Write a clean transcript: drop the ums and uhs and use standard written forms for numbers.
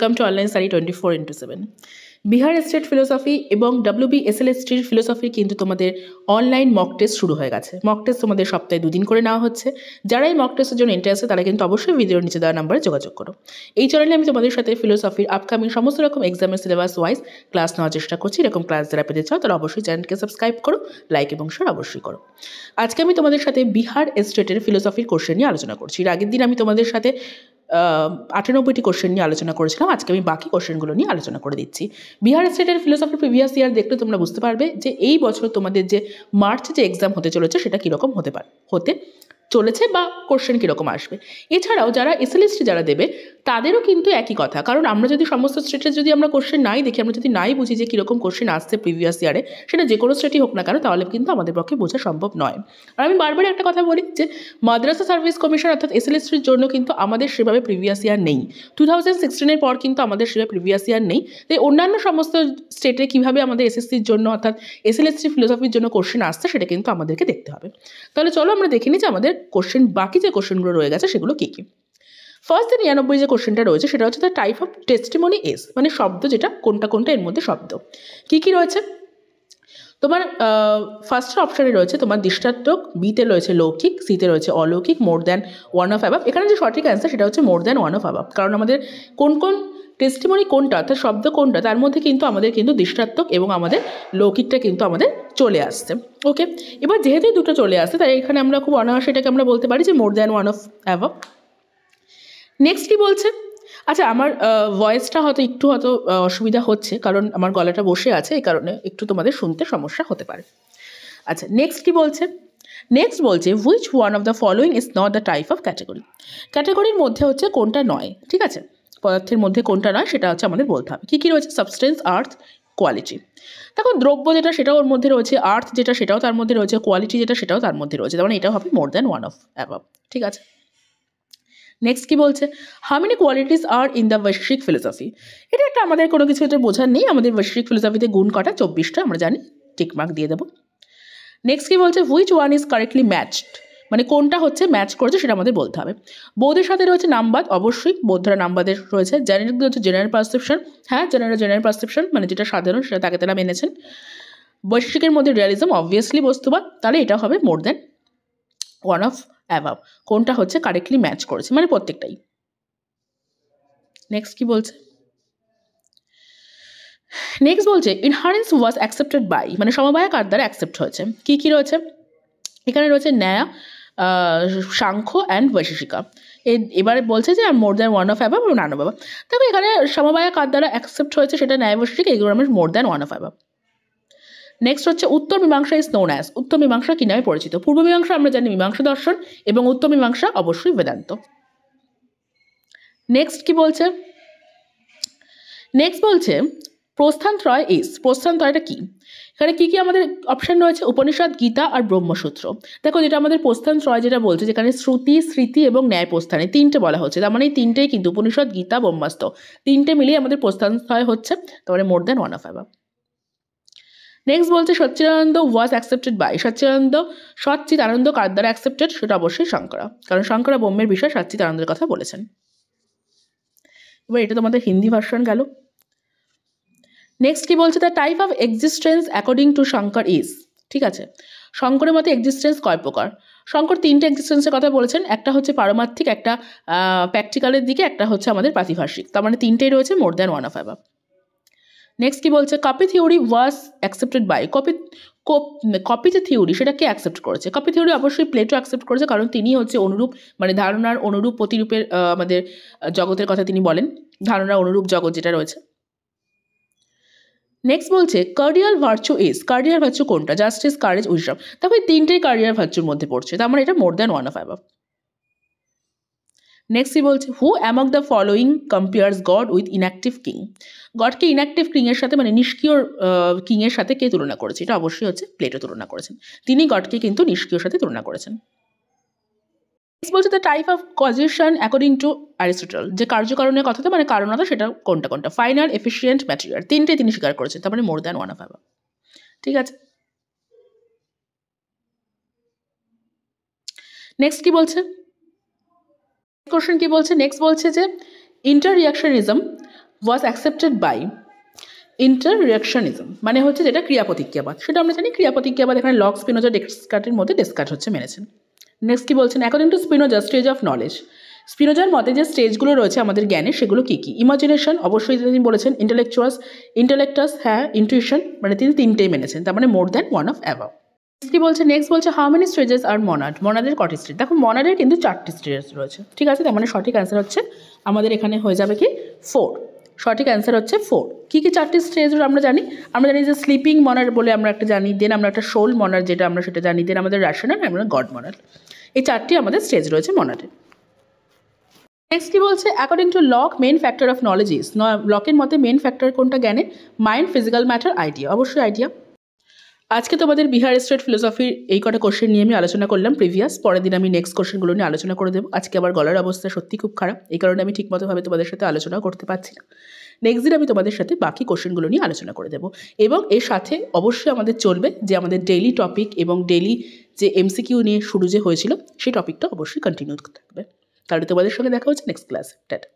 Welcome to online study 24/7। Bihar state philosophy এবং WBSLST philosophy কিন্তু তোমাদের অনলাইন মক টেস্ট শুরু হয়ে গেছে। মক টেস্ট তোমাদের সপ্তাহে 2 দিন করে নেওয়া হচ্ছে। যারা এই মক টেস্টের জন্য ইন্টারেস্টেড তারা কিন্তু অবশ্যই ভিডিওর নিচে দেওয়া নাম্বারে যোগাযোগ করো। এই চ্যানেলে আমি তোমাদের সাথে ফিলোসফির আপকামিং সমস্ত রকম এক্সামের সিলেবাস ওয়াইজ ক্লাস নেওয়ার চেষ্টা করছি। এরকম ক্লাস যারা পেতে চাও তারা অবশ্যই চ্যানেলকে সাবস্ক্রাইব করো, লাইক এবং শেয়ার অবশ্যই করো। আজকে আমি তোমাদের সাথে বিহার স্টেটের ফিলোসফির কোশ্চেন নিয়ে আলোচনা করছি। এর আগের দিন আমি তোমাদের সাথে 98টি কোশ্চেন নিয়ে আলোচনা করেছিলাম। আজকে আমি বাকি কোশ্চেনগুলো নিয়ে আলোচনা করে দিচ্ছি। বিহার স্টেটের ফিলোসফি প্রিভিয়াস ইয়ার দেখলে তোমরা বুঝতে পারবে যে এই বছর তোমাদের যে মার্চে যে এক্সাম হতে চলেছে সেটা কীরকম হতে চলেছে বা কোশ্চেন কীরকম আসবে। এছাড়াও যারা SLST যারা দেবে তাদেরও কিন্তু একই কথা, কারণ আমরা যদি সমস্ত স্টেটের যদি আমরা কোশ্চেন নাই দেখি, আমরা যদি নাই বুঝি যে কীরকম কোশ্চেন আসছে প্রিভিয়াস ইয়ারে, সেটা যে কোনো স্টেটই হোক না কেন, তাহলে কিন্তু আমাদের পক্ষে বোঝা সম্ভব নয়। আর আমি বারবার একটা কথা বলি যে মাদ্রাসা সার্ভিস কমিশন অর্থাৎ SLSTর জন্য কিন্তু আমাদের সেভাবে প্রিভিয়াস ইয়ার নেই। 2016-এর পর কিন্তু আমাদের সেভাবে প্রিভিয়াস ইয়ার নেই। তাই অন্যান্য সমস্ত স্টেটে কীভাবে আমাদের SSCর জন্য অর্থাৎ SLST ফিলোসফির জন্য কোশ্চেন আসছে সেটা কিন্তু আমাদেরকে দেখতে হবে। তাহলে চলো আমরা দেখে নিই যে আমাদের কোশ্চেন বাকি যে কোশ্চেনগুলো রয়ে গেছে সেগুলো কী কী। ফার্স্ট 99 যে কোশ্চেনটা রয়েছে সেটা হচ্ছে the type of testimony is, মানে শব্দ যেটা কোনটা এর মধ্যে শব্দ কী কী রয়েছে। তোমার ফার্স্ট অপশানে রয়েছে তোমার দৃষ্টান্তক, বিতে রয়েছে লৌকিক, সিতে রয়েছে অলৌকিক, মোর দ্যান ওয়ান অফ অ্যাবাভ। এখানে যে সঠিক অ্যান্সার সেটা হচ্ছে মোর দ্যান ওয়ান অফ অ্যাবাভ, কারণ আমাদের কোন টেস্টিমনি কোনটা অর্থাৎ শব্দ কোনটা তার মধ্যে কিন্তু আমাদের কিন্তু দৃষ্টান্তক এবং আমাদের লৌকিকটা কিন্তু আমাদের চলে আসছে। ওকে, এবার যেহেতু দুটো চলে আসছে তাই এখানে আমরা খুব অনায়াসে এটাকে আমরা বলতে পারি যে মোর than one of above. Next কি বলছে, আচ্ছা আমার ভয়েসটা একটু অসুবিধা হচ্ছে কারণ আমার গলাটা বসে আছে, এই কারণে একটু তোমাদের শুনতে সমস্যা হতে পারে। আচ্ছা নেক্সট কি বলছে, নেক্সট বলছে which one of the following is not the type of category. ক্যাটাগরির মধ্যে হচ্ছে কোনটা নয়, ঠিক আছে, পদার্থের মধ্যে কোনটা নয় সেটা হচ্ছে আমাদের বলতে হবে। কী কী রয়েছে, সাবস্টেন্স, আর্থ, কোয়ালিটি। দেখো দ্রব্য যেটা সেটাও ওর মধ্যে রয়েছে, আর্থ যেটা সেটাও তার মধ্যে রয়েছে, কোয়ালিটি যেটা সেটাও তার মধ্যে রয়েছে, তার মানে এটাও হবে more than one of above, ঠিক আছে। নেক্সট কি বলছে, how many qualities are in the বৈশ্বিক ফিলোসফি। এটা একটা আমাদের কোনো কিছু এটা বোঝার নেই, আমাদের বৈশ্বিক ফিলোসফিতে গুণ কটা 24টা আমরা জানি, টিকমার্ক দিয়ে দেবো। নেক্সট কি বলছে, which one is correctly matched, মানে কোনটা হচ্ছে ম্যাচ করেছে সেটা আমাদের বলতে হবে। বৌদ্ধের সাথে রয়েছে নামবাদ, অবশ্যই বৌদ্ধরা নামবাদের রয়েছে। জেনারেল হচ্ছে জেনারেল পারসেপশন, হ্যাঁ জেনারেল পারসেপশন মানে যেটা সাধারণ সেটা তাকে তারা মেনেছেন। বৈশ্বিকের মধ্যে রিয়ালিজম অবভিয়াসলি বস্তুবাদ, তাহলে এটা হবে more than one of above, কোনটা হচ্ছে কারেক্টলি ম্যাচ করেছে মানে প্রত্যেকটাই। নেক্সট কি বলছে, নেক্সট বলছে ইনহারেন্স ওয়াজ অ্যাকসেপ্টেড বাই, মানে সমবায় কার দ্বারা অ্যাকসেপ্ট হয়েছে। কী কী রয়েছে এখানে, রয়েছে ন্যায়, সাংখ্য অ্যান্ড বৈশেষিকা। এবারে বলছে যে মোর দ্যান ওয়ান অফ অ্যাবাভ এবং নান অফ অ্যাবাভ। দেখো এখানে সমবায় কার দ্বারা অ্যাকসেপ্ট হয়েছে সেটা ন্যায় বৈশেষিকা, এগুলো আমার মোর than one of above. Next হচ্ছে উত্তর মীমাংসা ইজ নোন অ্যাজ, উত্তর মীমাংসা কী নামে পরিচিত। পূর্ব মীমাংসা আমরা জানি মীমাংসা দর্শন এবং উত্তর মীমাংসা অবশ্যই বেদান্ত। নেক্সট কি বলছে, নেক্সট বলছে প্রস্থানত্রয় ইজ, প্রস্থানত্রয়টা কী। এখানে কী কী আমাদের অপশান রয়েছে, উপনিষদ, গীতা আর ব্রহ্মসূত্র। দেখো যেটা আমাদের প্রস্থানত্রয় যেটা বলছে, যেখানে শ্রুতি, স্মৃতি এবং ন্যায় প্রস্থানে তিনটে বলা হচ্ছে, তার মানে এই তিনটেই কিন্তু উপনিষদ, গীতা, ব্রহ্মাস্ত্র তিনটে মিলিয়ে আমাদের প্রস্থানত্রয় হচ্ছে, তারপরে মোর than one of above. Next বলছে সচ্চিদানন্দ ওয়াজ অ্যাকসেপ্টেড বাই, সচ্চিদানন্দ কার দ্বারা অ্যাকসেপ্টেড, সেটা অবশ্যই শঙ্করা, কারণ শঙ্করা ব্রহ্মের বিষয়ে সচ্চিদানন্দের কথা বলেছেন। এবার এটা তোমাদের হিন্দি ভার্সন গেল। নেক্সট কি বলছে, the type of existence according to Shankar is, ঠিক আছে। শঙ্করের মতে এক্সিস্টেন্স কয় প্রকার, শঙ্কর তিনটে এক্সিস্টেন্সের কথা বলেছেন, একটা হচ্ছে পারমার্থিক, একটা প্র্যাকটিক্যালের দিকে, একটা হচ্ছে আমাদের প্রাতিভাষিক, তার মানে তিনটেই রয়েছে more than one of above. Next কি বলছে, copy theory was accepted by, copy যে থিওরি সেটা কে অ্যাকসেপ্ট করেছে। কপি থিওরি অবশ্যই প্লেটো অ্যাকসেপ্ট করেছে, কারণ তিনি হচ্ছে অনুরূপ মানে ধারণার অনুরূপ প্রতিরূপের আমাদের জগতের কথা তিনি বলেন, ধারণার অনুরূপ জগৎ যেটা রয়েছে। নেক্সট বলছে cardinal virtue is, cardinal virtue কোনটা, জাস্টিস, কারেজ, উইজডম। তারপরে তিনটেই কার্ডিয়াল ভার্চুর মধ্যে পড়ছে, তার মানে এটা more than one of above. Next কি বলছে, who among the following compares God with inactive king, গডকে ইনঅ্যাক্টিভ কিংয়ের সাথে মানে নিষ্ক্রিয় কিংয়ের সাথে কে তুলনা করেছে, এটা অবশ্যই হচ্ছে প্লেটো তুলনা করেছেন, তিনি গডকে কিন্তু নিষ্ক্রিয়র সাথে তুলনা করেছেন। নেক্সট বলছে the type of causation according to Aristotle, যে কার্যকারণের কথাটা মানে কারণতা সেটা কোনটা, ফাইনাল, এফিসিয়েন্ট, ম্যাটেরিয়াল, তিনটে তিনি স্বীকার করেছেন, তার মানে more than one of above, ঠিক আছে। নেক্সট কি বলছে, কোশ্চেন কি বলছে, নেক্সট বলছে যে ইন্টার রিয়াকশনিজম ওয়াজ অ্যাকসেপ্টেড বাই ইন্টাররিয়াকশনিজম, মানে হচ্ছে যেটা ক্রিয়া প্রতিক্রিয়াবাদ, সেটা আমরা জানি ক্রিয়া প্রতিক্রিয়াবাদ এখানে লক, স্পিনোজা, ডেসকার্টের মধ্যে ডেসকার্ট হচ্ছে মেনেছেন। নেক্সট কি বলছেন, according to Spinoza stage of knowledge, স্পিনোজার মতে যে স্টেজগুলো রয়েছে আমাদের জ্ঞানের সেগুলো কী কী? ইমাজিনেশন, অবশ্যই তিনি বলেছেন, ইন্টেলেকটাস, হ্যাঁ, ইন্টুইশন, মানে তিনি তিনটেই মেনেছেন, তার মানে more than one of above. কি বলছে, নেক্সট বলছে how many stages are monad, মনাদের কটি স্টেজ? দেখো মনাদের কিন্তু 4টি স্টেজ রয়েছে, ঠিক আছে, তার মানে সঠিক অ্যান্সার হচ্ছে আমাদের এখানে হয়ে যাবে কি 4, সঠিক অ্যান্সার হচ্ছে 4। কী কী 4টি স্টেজ আমরা জানি যে স্লিপিং মনার বলে আমরা একটা জানি, দেন আমরা একটা সোল মনার যেটা আমরা সেটা জানি, দেন আমাদের রেশনাল, আমরা গড মনার, এই 4টি আমাদের স্টেজ রয়েছে মনারে। নেক্সট কি বলছে, according to Locke main factor of knowledge is, লকের মতে মেন ফ্যাক্টর কোনটা জ্ঞানে? মাইন্ড, ফিজিক্যাল ম্যাটার, আইডিয়া, অবশ্যই আইডিয়া। আজকে তোমাদের বিহার স্টেট ফিলোসফির এই কটা কোশ্চেন নিয়ে আমি আলোচনা করলাম প্রিভিয়াস, পরের দিন আমি নেক্সট কোশ্চেনগুলো নিয়ে আলোচনা করে দেবো। আজকে আবার গলার অবস্থা সত্যি খুব খারাপ, এই কারণে আমি ঠিকমতোভাবে তোমাদের সাথে আলোচনা করতে পারছি না। নেক্সট দিন আমি তোমাদের সাথে বাকি কোশ্চেনগুলো নিয়ে আলোচনা করে দেবো, এবং এর সাথে অবশ্যই আমাদের চলবে যে আমাদের ডেইলি টপিক এবং ডেইলি যে এমসিকিউ নিয়ে শুরু যে হয়েছিল সেই টপিকটা অবশ্যই কন্টিনিউ থাকবে। তাহলে তোমাদের সঙ্গে দেখা হচ্ছে নেক্সট ক্লাসে। টাটা।